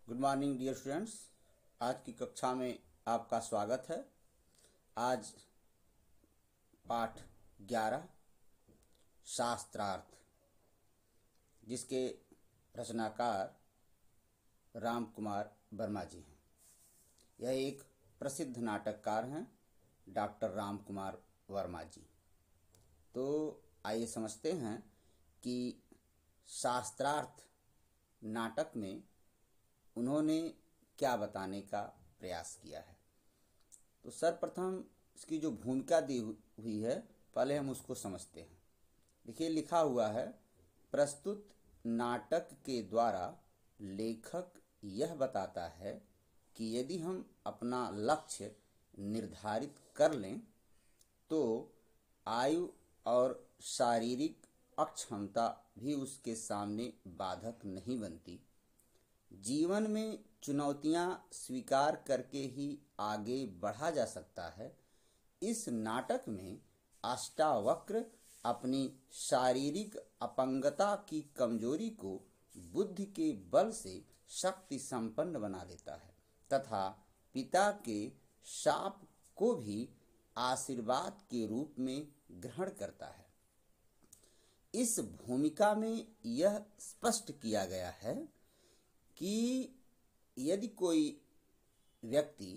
Good morning dear students. आज की कक्षा में आपका स्वागत है। आज पाठ 11 शास्त्रार्थ, जिसके रचनाकार राम कुमार वर्मा जी हैं। यह एक प्रसिद्ध नाटककार हैं, डॉक्टर राम कुमार वर्मा जी। तो आइए समझते हैं कि शास्त्रार्थ नाटक में उन्होंने क्या बताने का प्रयास किया है। तो सर्वप्रथम इसकी जो भूमिका दी हुई है, पहले हम उसको समझते हैं। देखिए, लिखा हुआ है, प्रस्तुत नाटक के द्वारा लेखक यह बताता है कि यदि हम अपना लक्ष्य निर्धारित कर लें तो आयु और शारीरिक अक्षमता भी उसके सामने बाधक नहीं बनती। जीवन में चुनौतियां स्वीकार करके ही आगे बढ़ा जा सकता है। इस नाटक में अष्टावक्र अपनी शारीरिक अपंगता की कमजोरी को बुद्धि के बल से शक्ति संपन्न बना लेता है तथा पिता के शाप को भी आशीर्वाद के रूप में ग्रहण करता है। इस भूमिका में यह स्पष्ट किया गया है कि यदि कोई व्यक्ति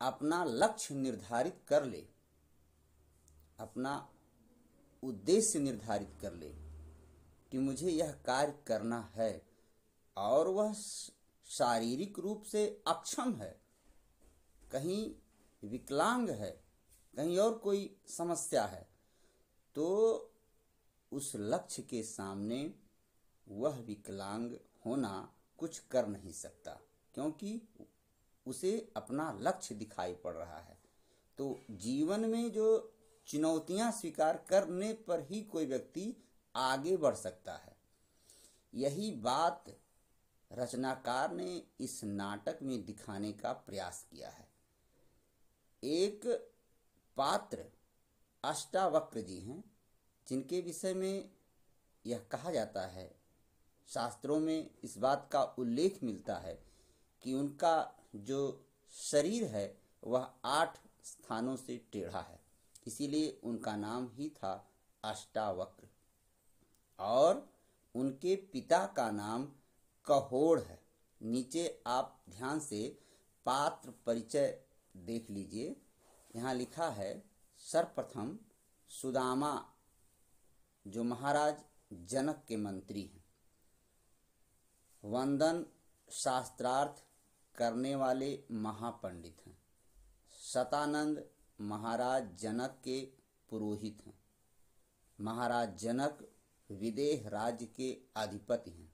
अपना लक्ष्य निर्धारित कर ले, अपना उद्देश्य निर्धारित कर ले कि मुझे यह कार्य करना है और वह शारीरिक रूप से अक्षम है, कहीं विकलांग है, कहीं और कोई समस्या है, तो उस लक्ष्य के सामने वह विकलांग होना कुछ कर नहीं सकता, क्योंकि उसे अपना लक्ष्य दिखाई पड़ रहा है। तो जीवन में जो चुनौतियां स्वीकार करने पर ही कोई व्यक्ति आगे बढ़ सकता है। यही बात रचनाकार ने इस नाटक में दिखाने का प्रयास किया है। एक पात्र अष्टावक्र जी हैं, जिनके विषय में यह कहा जाता है, शास्त्रों में इस बात का उल्लेख मिलता है कि उनका जो शरीर है वह 8 स्थानों से टेढ़ा है, इसीलिए उनका नाम ही था अष्टावक्र। और उनके पिता का नाम कहोड़ है। नीचे आप ध्यान से पात्र परिचय देख लीजिए। यहाँ लिखा है, सर्वप्रथम सुदामा जो महाराज जनक के मंत्री हैं, वंदन शास्त्रार्थ करने वाले महापंडित हैं, शतानंद महाराज जनक के पुरोहित हैं, महाराज जनक विदेह राज्य के अधिपति हैं।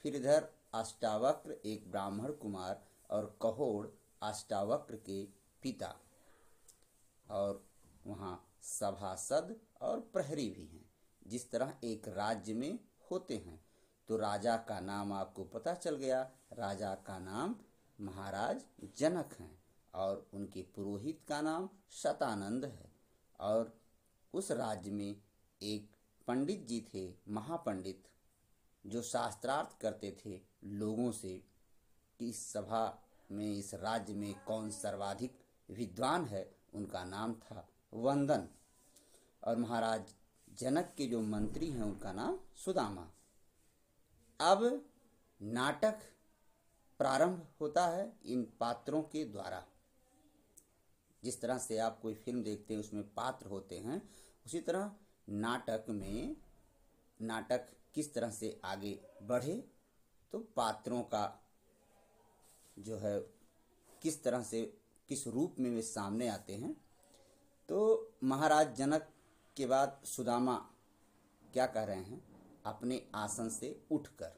फिर इधर अष्टावक्र एक ब्राह्मण कुमार और कहोड़ अष्टावक्र के पिता, और वहाँ सभासद और प्रहरी भी हैं। जिस तरह एक राज्य में होते हैं, तो राजा का नाम आपको पता चल गया, राजा का नाम महाराज जनक हैं और उनके पुरोहित का नाम शतानंद है। और उस राज्य में एक पंडित जी थे, महापंडित, जो शास्त्रार्थ करते थे लोगों से कि इस सभा में, इस राज्य में कौन सर्वाधिक विद्वान है। उनका नाम था वंदन। और महाराज जनक के जो मंत्री हैं उनका नाम सुदामा। अब नाटक प्रारंभ होता है इन पात्रों के द्वारा। जिस तरह से आप कोई फिल्म देखते हैं उसमें पात्र होते हैं, उसी तरह नाटक किस तरह से आगे बढ़े, तो पात्रों का जो है किस तरह से, किस रूप में वे सामने आते हैं। तो महाराज जनक के बाद सुदामा क्या कह रहे हैं, अपने आसन से उठकर,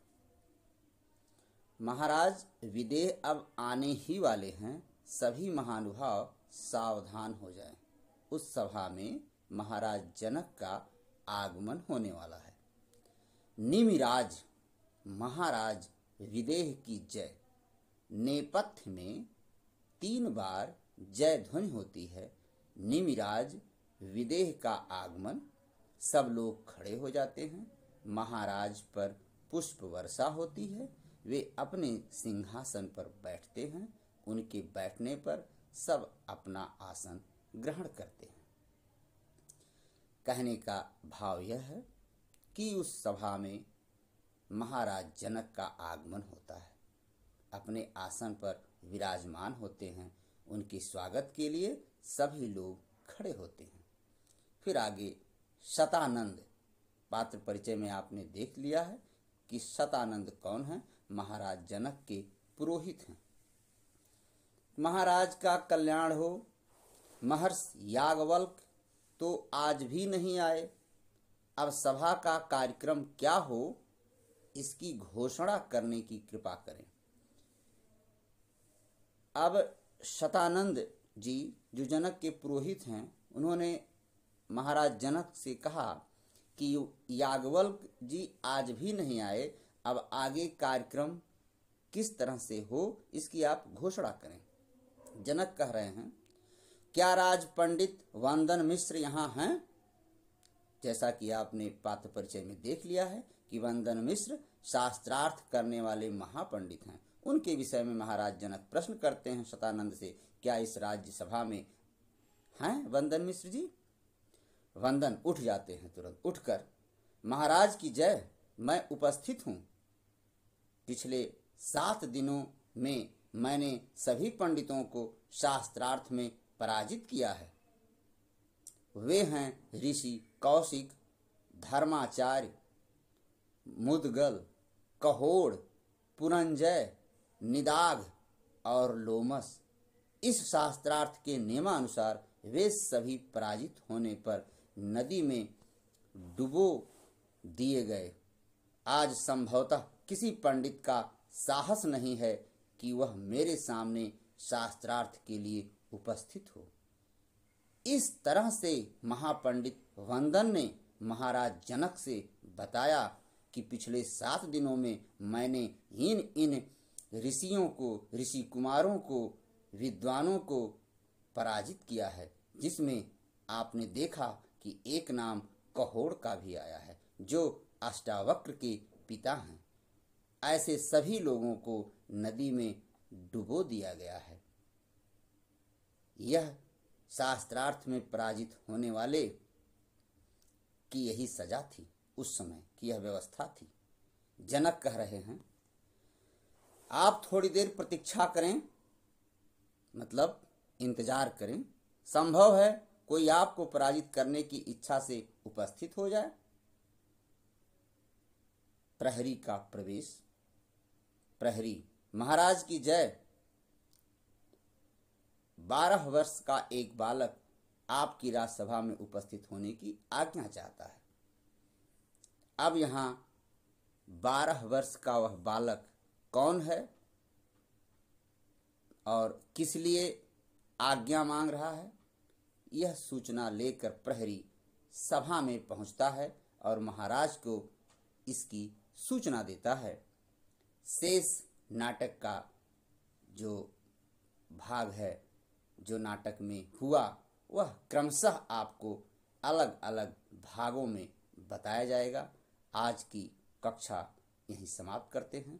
महाराज विदेह अब आने ही वाले हैं, सभी महानुभाव सावधान हो जाएं। उस सभा में महाराज जनक का आगमन होने वाला है। निमिराज महाराज विदेह की जय। नेपथ्य में 3 बार जय ध्वनि होती है। निमिराज विदेह का आगमन। सब लोग खड़े हो जाते हैं। महाराज पर पुष्प वर्षा होती है। वे अपने सिंहासन पर बैठते हैं। उनके बैठने पर सब अपना आसन ग्रहण करते हैं। कहने का भाव यह है कि उस सभा में महाराज जनक का आगमन होता है, अपने आसन पर विराजमान होते हैं। उनके स्वागत के लिए सभी लोग खड़े होते हैं। फिर आगे शतानंद पात्र परिचय में आपने देख लिया है कि शतानंद कौन है। महाराज जनक के पुरोहित हैं। महाराज का कल्याण हो। महर्षि याज्ञवल्क तो आज भी नहीं आए। अब सभा का कार्यक्रम क्या हो, इसकी घोषणा करने की कृपा करें। अब शतानंद जी जो जनक के पुरोहित हैं, उन्होंने महाराज जनक से कहा कि याज्ञवल्क जी आज भी नहीं आए, अब आगे कार्यक्रम किस तरह से हो, इसकी आप घोषणा करें। जनक कह रहे हैं, क्या राज पंडित वंदन मिश्र यहाँ हैं? जैसा कि आपने पात्र परिचय में देख लिया है कि वंदन मिश्र शास्त्रार्थ करने वाले महापंडित हैं। उनके विषय में महाराज जनक प्रश्न करते हैं शतानंद से, क्या इस राज्य सभा में हैं वंदन मिश्र जी? वंदन उठ जाते हैं। तुरंत उठकर, महाराज की जय, मैं उपस्थित हूँ। पिछले 7 दिनों में मैंने सभी पंडितों को शास्त्रार्थ में पराजित किया है। वे हैं ऋषि कौशिक, धर्माचार्य, मुदगल, कहोड़, पुरंजय, निदाघ और लोमस। इस शास्त्रार्थ के नियमानुसार वे सभी पराजित होने पर नदी में डुबो दिए गए। आज संभवतः किसी पंडित का साहस नहीं है कि वह मेरे सामने शास्त्रार्थ के लिए उपस्थित हो। इस तरह से महापंडित वंदन ने महाराज जनक से बताया कि पिछले 7 दिनों में मैंने इन ऋषियों को, ऋषि कुमारों को, विद्वानों को पराजित किया है, जिसमें आपने देखा कि एक नाम कहोड़ का भी आया है, जो अष्टावक्र के पिता हैं। ऐसे सभी लोगों को नदी में डुबो दिया गया है। यह शास्त्रार्थ में पराजित होने वाले की यही सजा थी, उस समय की यह व्यवस्था थी। जनक कह रहे हैं, आप थोड़ी देर प्रतीक्षा करें, मतलब इंतजार करें। संभव है कोई आपको पराजित करने की इच्छा से उपस्थित हो जाए। प्रहरी का प्रवेश। प्रहरी, महाराज की जय, 12 वर्ष का एक बालक आपकी राजसभा में उपस्थित होने की आज्ञा चाहता है। अब यहाँ 12 वर्ष का वह बालक कौन है और किस लिए आज्ञा मांग रहा है, यह सूचना लेकर प्रहरी सभा में पहुंचता है और महाराज को इसकी सूचना देता है। शेष नाटक का जो भाग है, जो नाटक में हुआ, वह क्रमशः आपको अलग अलग भागों में बताया जाएगा। आज की कक्षा यहीं समाप्त करते हैं।